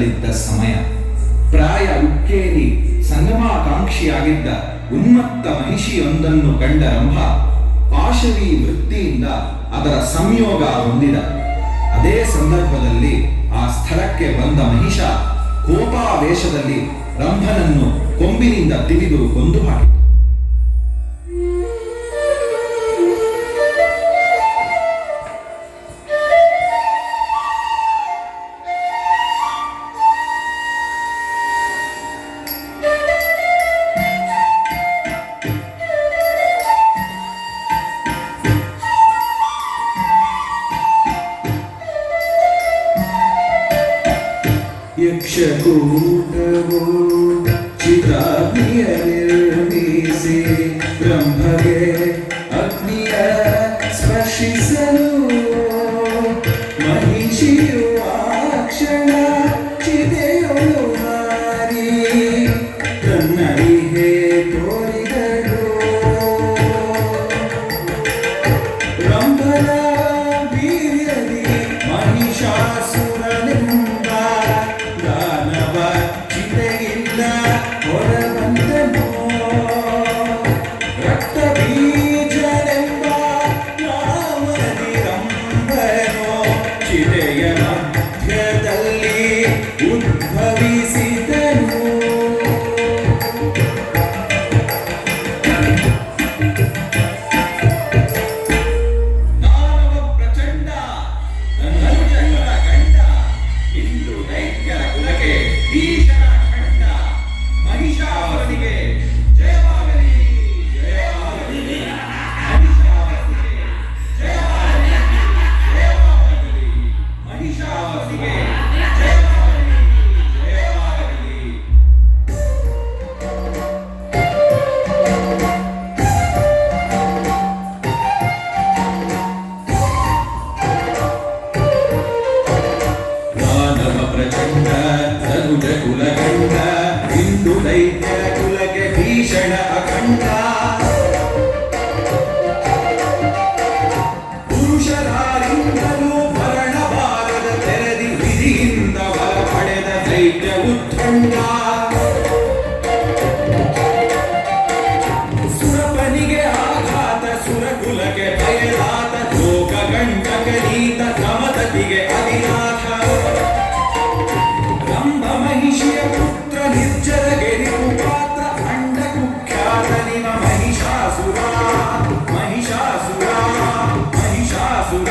ಬಂದಿದ್ದ ಸಮಯ. ಪ್ರಾಯ ಉಕ್ಕೇರಿ ಸಂಗಮಾಕಾಂಕ್ಷಿಯಾಗಿದ್ದ ಉನ್ಮತ್ತ ಮಹಿಷಿಯೊಂದನ್ನು ಕಂಡ ರಂಭ ಪಾಶವಿ ವೃತ್ತಿಯಿಂದ ಅದರ ಸಂಯೋಗ ಹೊಂದಿದ. ಅದೇ ಸಂದರ್ಭದಲ್ಲಿ ಆ ಸ್ಥಳಕ್ಕೆ ಬಂದ ಮಹಿಷ ಕೋಪಾವೇಶದಲ್ಲಿ ರಂಭನನ್ನು ಕೊಂಬಿನಿಂದ ತಿವಿದು ಕೊಂದು ಹಾಕಿತು. ಯಕ್ಷಕೂಟವು ಚಿತಾಗ್ನಿಯ ನಿರ್ಮಿಸಿ ಬ್ರಹ್ಮಗೆ ಅಗ್ನಿಯ ಸ್ಪರ್ಶಿಸಲು ಮಹಿಷಿಯು ಆ ಕ್ಷಣ ಚಿತೆಯೊಳು ಮಾರಿ ತನ್ನರಿಹೇ ತೋರಿದಳು. ರಂಭನ ವೀರ್ಯದಿ ಮಹಿಷಾಸುರನೆಂಬ ಚಿತೆಯಿಂದ ಹೊರಬಂದನು. ರಕ್ತ ಬೀಜನೆಂಬ ರಾಮದಿ ರಂಭನೋ ಚಿತೆಯ ಮಧ್ಯದಲ್ಲಿ ಉದ್ಭವಿಸಿದನು. ದಾನವ ಪ್ರಚಂಡ ನನ್ನನುಜಗಳ ಗಂಡ ಇಂದು ದೈತ್ಯರ ಕುಲಕ್ಕೆ ಭೀಷಣ ಖಂಡ. ಮಹಿಷಾಸುರನಿಗೆ ಜಯವಾಗಲಿ, ಜಯವಾಗಲಿ. ಮಹಿಷಾಸುರನಿಗೆ ಜಯವಾಗಲಿ, ಜಯವಾಗಲಿ. ಮಹಿಷಾಸುರನಿಗೆ ಜಯವಾಗಲಿ, ಜಯವಾಗಲಿ. ದಾನವ ಪ್ರಚಂಡ ತನುಜ ಕುಲಗಂಡ ಇಂದು ದೈತ್ಯರ ಕುಲಕ್ಕೆ ಭೀಷಣ ಅಖಂಡ. ಪುರುಷರಾರಿಂದಲೂ ಭರಣ ಬಾರದ ತೆರದಿ ವಿಧಿಯಿಂದ ಬಲ ಪಡೆದ ದೈತ್ಯ ಉತ್ತಂಡ. ಸುರಪನಿಗೆ ಆಘಾತ ಸುರಕುಲಕ್ಕೆ ಭಯದಾತ ಲೋಕ ಗಂಟಕನೀತ ಸಮತತಿಗೆ ಅಧಿನಾಥ. ರಂಭ ಮಹಿಷಿಯ ಪುತ್ರ ನಿರ್ಜರ ಗೆರಿಪು ಪಾತ್ರ ಅಂಡ ಕುಖ್ಯಾತ ನಿಮ ಮಹಿಷಾಸುರ, ಮಹಿಷಾಸುರ, ಮಹಿಷಾಸುರ.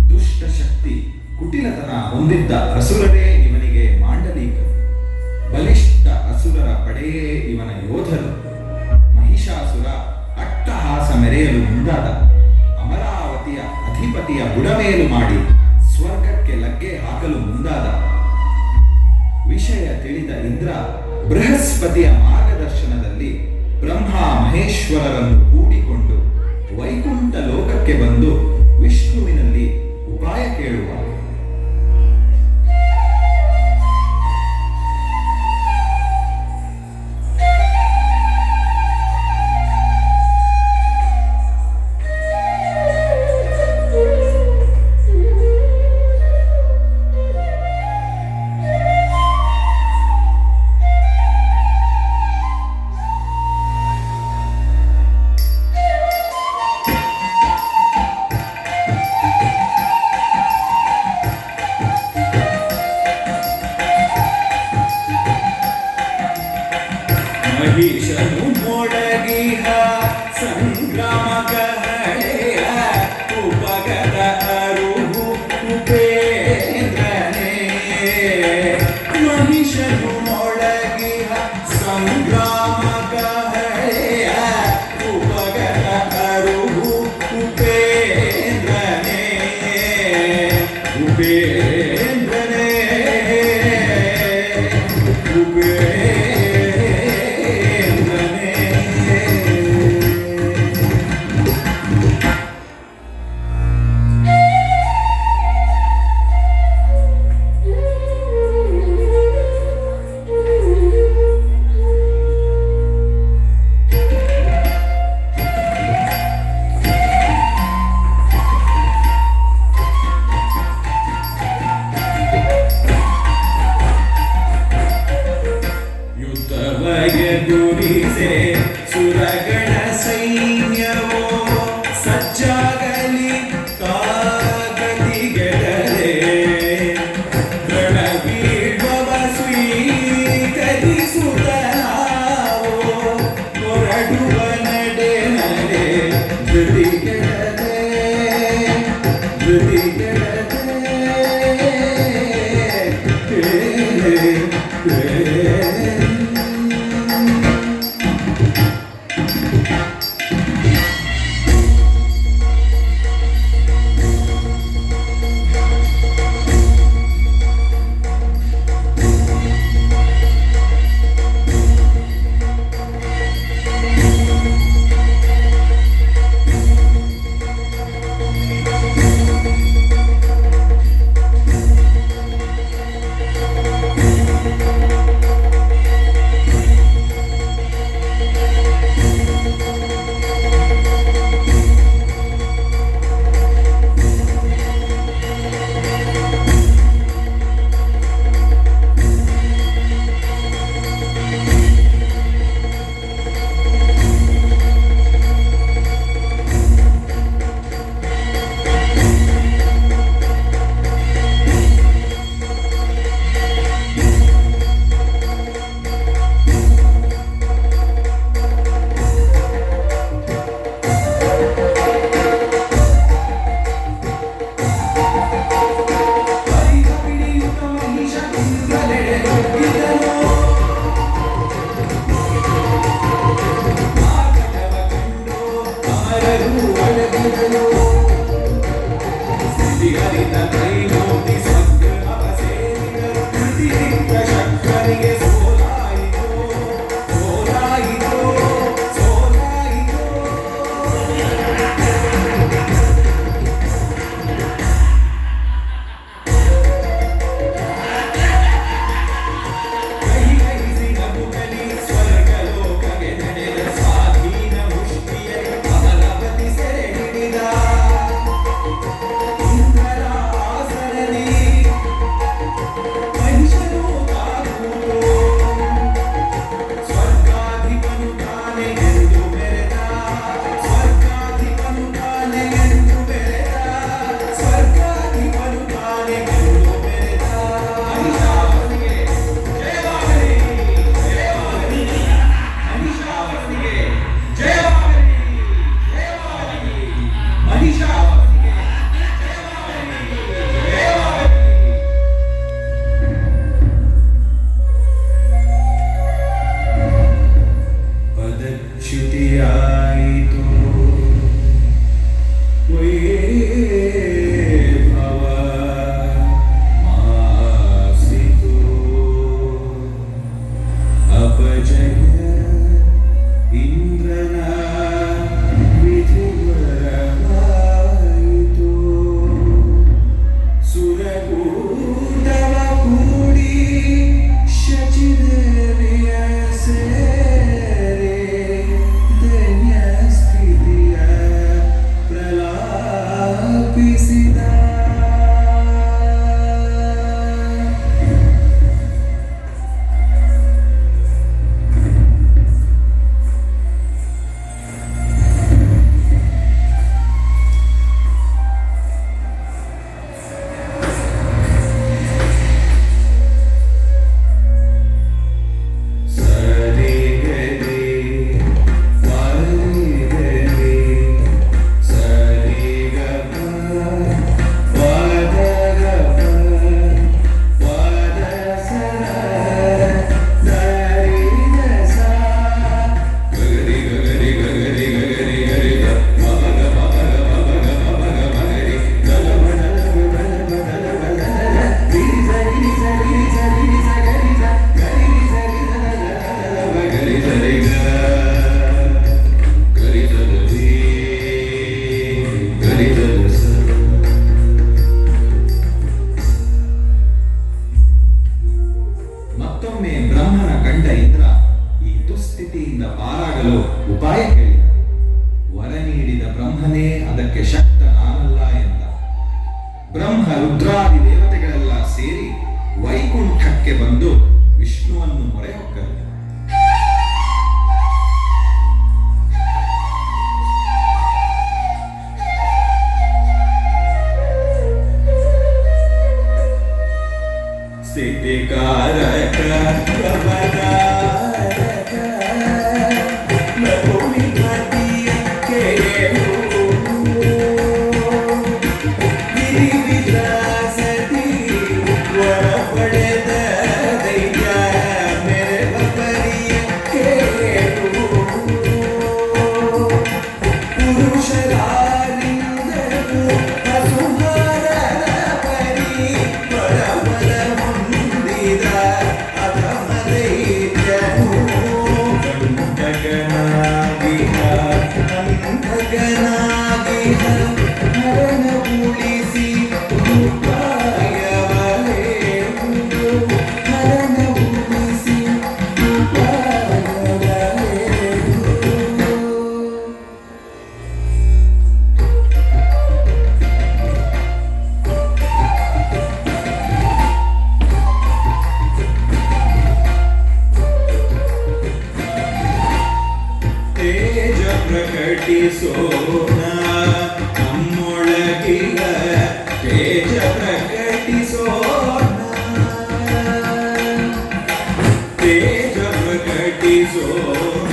ದುಷ್ಟಶಕ್ತಿ ಕುಟಿಲತನ ಹೊಂದಿದ್ದ ಅಸುರರೇ ಇವನಿಗೆ ಮಾಂಡಲಿಕರು. ಬಲಿಷ್ಠ ಅಸುರರ ಪಡೆಯೇ ಇವನ ಯೋಧರು. ಮಹಿಷಾಸುರ ಅಟ್ಟಹಾಸ ಮೆರೆಯಲು ಮುಂದಾದ. ಅಮರಾವತಿಯ ಅಧಿಪತಿಯ ಬುಡಮೇಲು ಮಾಡಿ ಸ್ವರ್ಗಕ್ಕೆ ಲಗ್ಗೆ ಹಾಕಲು ಮುಂದಾದ. ವಿಷಯ ತಿಳಿದ ಇಂದ್ರ ಬೃಹಸ್ಪತಿಯ ಮಾರ್ಗದರ್ಶನದಲ್ಲಿ ಬ್ರಹ್ಮ ಮಹೇಶ್ವರರನ್ನು ಕೂಡಿಕೊಂಡು ವೈಕುಂಠ ಲೋಕಕ್ಕೆ ಬಂದು ವಿಷ್ಣುವಿನಲ್ಲಿ ಉಪಾಯ ಕೇಳುವ. ಮಹಿಷನು ಮೊಳಗಿಹ ಸಂಗ್ರಾಮ ಗಹಳೆಯ ಉಪಗದ ಅರುಹು ಉಪೇಂದ್ರ ಬ್ರಹ್ಮ ರುದ್ರಾದಿ ದೇವತೆಗಳೆಲ್ಲ ಸೇರಿ ವೈಕುಂಠಕ್ಕೆ ಬಂದು ವಿಷ್ಣುವನ್ನು ಮೊರೆ ಹೊಕ್ಕರು. ಸಿದ್ಧಿಕಾರಕ ಪ್ರಭದಾರಕ ಲಘುವಿಪತಿಯ ಕೆರೆಯು ಗಿರಿವಿಲಾಸದಿ ವರ ಪಡೆದ ದೈತ್ಯ ಪ್ರಕಟಿಸೋಣ ನಮ್ಮೊಳಗಿನ ತೇಜ ಪ್ರಕಟಿಸೋಣ ತೇಜ ಪ್ರಕಟಿಸೋಣ